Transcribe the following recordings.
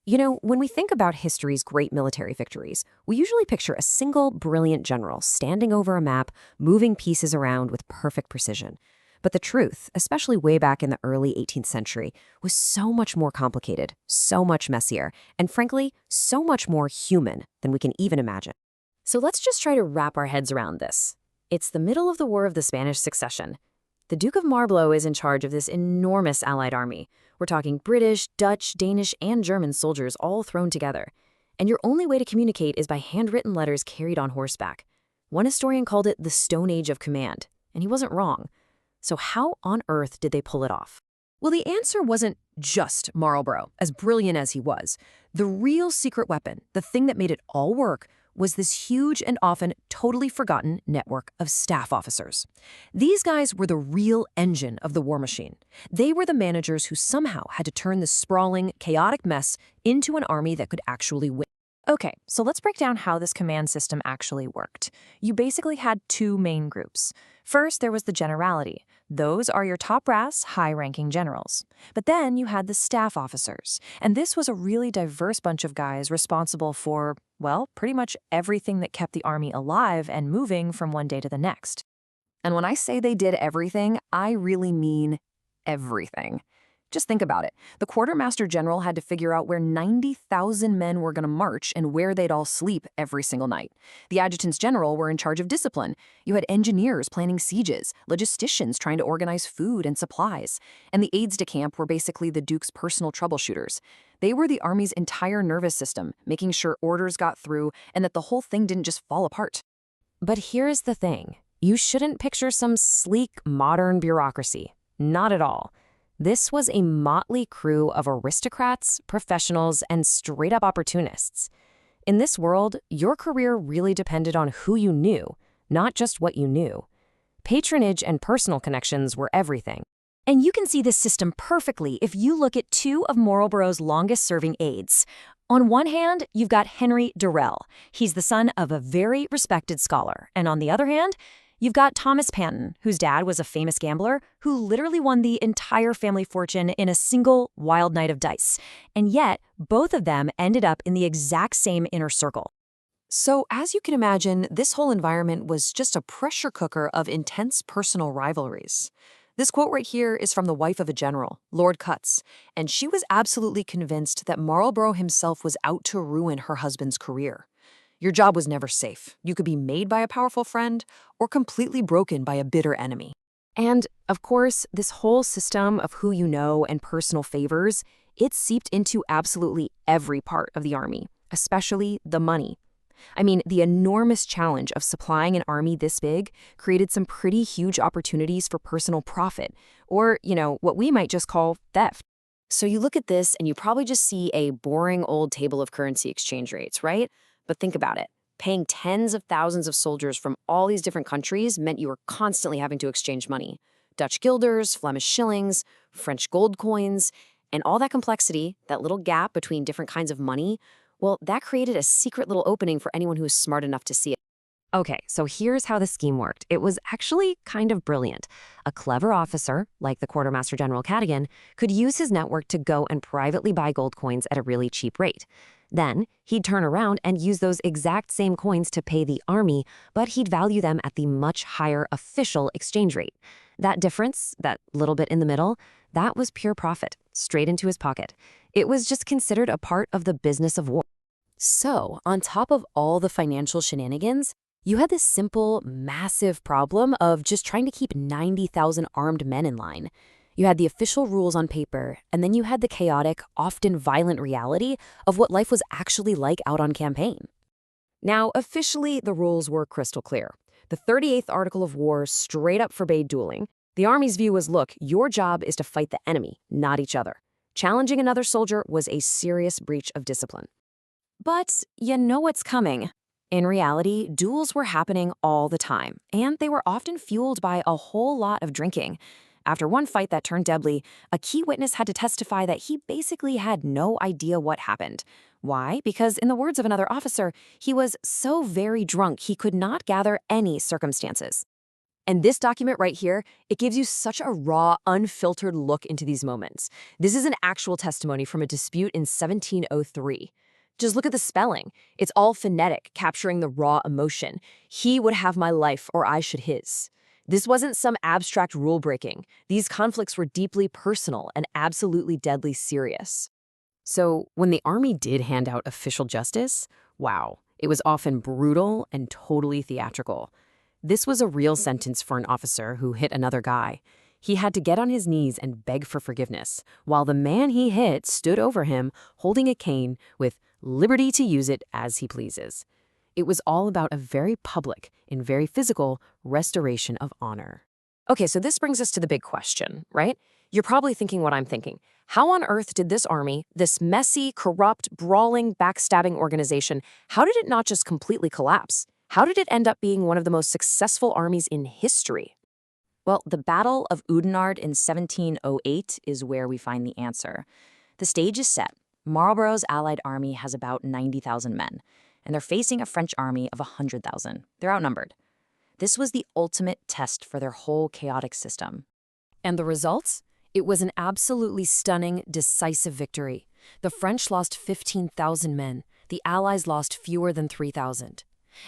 You know, when we think about history's great military victories, we usually picture a single brilliant general standing over a map, moving pieces around with perfect precision. But the truth, especially way back in the early 18th century, was so much more complicated, so much messier, and frankly, so much more human than we can even imagine. So let's just try to wrap our heads around this. It's the middle of the War of the Spanish Succession. The Duke of Marlborough is in charge of this enormous Allied army. We're talking British, Dutch, Danish, and German soldiers all thrown together. And your only way to communicate is by handwritten letters carried on horseback. One historian called it the Stone Age of Command, and he wasn't wrong. So how on earth did they pull it off? Well, the answer wasn't just Marlborough, as brilliant as he was. The real secret weapon, the thing that made it all work, was this huge and often totally forgotten network of staff officers. These guys were the real engine of the war machine. They were the managers who somehow had to turn this sprawling, chaotic mess into an army that could actually win. Okay, so let's break down how this command system actually worked. You basically had two main groups. First, there was the generality. Those are your top brass, high-ranking generals. But then you had the staff officers, and this was a really diverse bunch of guys responsible for, well, pretty much everything that kept the army alive and moving from one day to the next. And when I say they did everything, I really mean everything. Just think about it. The quartermaster general had to figure out where 90,000 men were going to march and where they'd all sleep every single night. The adjutants general were in charge of discipline. You had engineers planning sieges, logisticians trying to organize food and supplies, and the aides-de-camp were basically the Duke's personal troubleshooters. They were the army's entire nervous system, making sure orders got through and that the whole thing didn't just fall apart. But here's the thing. You shouldn't picture some sleek, modern bureaucracy. Not at all. This was a motley crew of aristocrats, professionals, and straight-up opportunists. In this world, your career really depended on who you knew, not just what you knew. Patronage and personal connections were everything. And you can see this system perfectly if you look at two of Marlborough's longest-serving aides. On one hand, you've got Henry Durrell. He's the son of a very respected scholar. And on the other hand, you've got Thomas Panton, whose dad was a famous gambler who literally won the entire family fortune in a single wild night of dice. And yet, both of them ended up in the exact same inner circle. So, as you can imagine, this whole environment was just a pressure cooker of intense personal rivalries. This quote right here is from the wife of a general, Lord Cutts, and she was absolutely convinced that Marlborough himself was out to ruin her husband's career. Your job was never safe. You could be made by a powerful friend or completely broken by a bitter enemy. And, of course, this whole system of who you know and personal favors, it seeped into absolutely every part of the army, especially the money. I mean, the enormous challenge of supplying an army this big created some pretty huge opportunities for personal profit, or, what we might just call theft. So you look at this and you probably just see a boring old table of currency exchange rates, right? But think about it. Paying tens of thousands of soldiers from all these different countries meant you were constantly having to exchange money. Dutch guilders, Flemish shillings, French gold coins, and all that complexity, that little gap between different kinds of money, well, that created a secret little opening for anyone who was smart enough to see it. Okay, so here's how the scheme worked. It was actually kind of brilliant. A clever officer, like the Quartermaster General Cadogan, could use his network to go and privately buy gold coins at a really cheap rate. Then, he'd turn around and use those exact same coins to pay the army, but he'd value them at the much higher official exchange rate. That difference, that little bit in the middle, that was pure profit, straight into his pocket. It was just considered a part of the business of war. So, on top of all the financial shenanigans, you had this simple, massive problem of just trying to keep 90,000 armed men in line. You had the official rules on paper, and then you had the chaotic, often violent reality of what life was actually like out on campaign. Now, officially, the rules were crystal clear. The 38th Article of War straight up forbade dueling. The Army's view was, look, your job is to fight the enemy, not each other. Challenging another soldier was a serious breach of discipline. But you know what's coming. In reality, duels were happening all the time, and they were often fueled by a whole lot of drinking. After one fight that turned deadly, a key witness had to testify that he basically had no idea what happened. Why? Because, in the words of another officer, he was so very drunk he could not gather any circumstances. And this document right here, it gives you such a raw, unfiltered look into these moments. This is an actual testimony from a dispute in 1703. Just look at the spelling. It's all phonetic, capturing the raw emotion. He would have my life, or I should his. This wasn't some abstract rule breaking. These conflicts were deeply personal and absolutely deadly serious. So, when the army did hand out official justice, wow, it was often brutal and totally theatrical. This was a real sentence for an officer who hit another guy. He had to get on his knees and beg for forgiveness, while the man he hit stood over him holding a cane with liberty to use it as he pleases. It was all about a very public and very physical restoration of honor. Okay, so this brings us to the big question, right? You're probably thinking what I'm thinking. How on earth did this army, this messy, corrupt, brawling, backstabbing organization, how did it not just completely collapse? How did it end up being one of the most successful armies in history? Well, the Battle of Oudenarde in 1708 is where we find the answer. The stage is set. Marlborough's allied army has about 90,000 men, and they're facing a French army of 100,000. They're outnumbered. This was the ultimate test for their whole chaotic system. And the results? It was an absolutely stunning, decisive victory. The French lost 15,000 men. The Allies lost fewer than 3,000.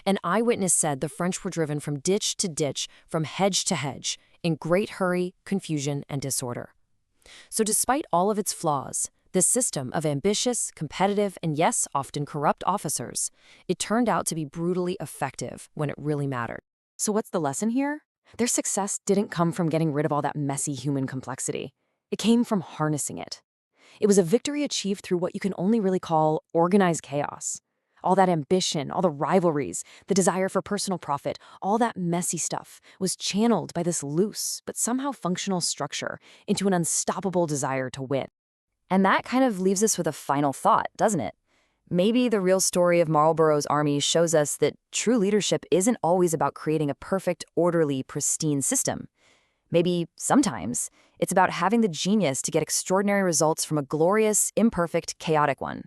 An eyewitness said the French were driven from ditch to ditch, from hedge to hedge, in great hurry, confusion, and disorder. So despite all of its flaws, this system of ambitious, competitive, and yes, often corrupt officers, it turned out to be brutally effective when it really mattered. So what's the lesson here? Their success didn't come from getting rid of all that messy human complexity. It came from harnessing it. It was a victory achieved through what you can only really call organized chaos. All that ambition, all the rivalries, the desire for personal profit, all that messy stuff was channeled by this loose but somehow functional structure into an unstoppable desire to win. And that kind of leaves us with a final thought, doesn't it? Maybe the real story of Marlborough's army shows us that true leadership isn't always about creating a perfect, orderly, pristine system. Maybe, sometimes, it's about having the genius to get extraordinary results from a glorious, imperfect, chaotic one.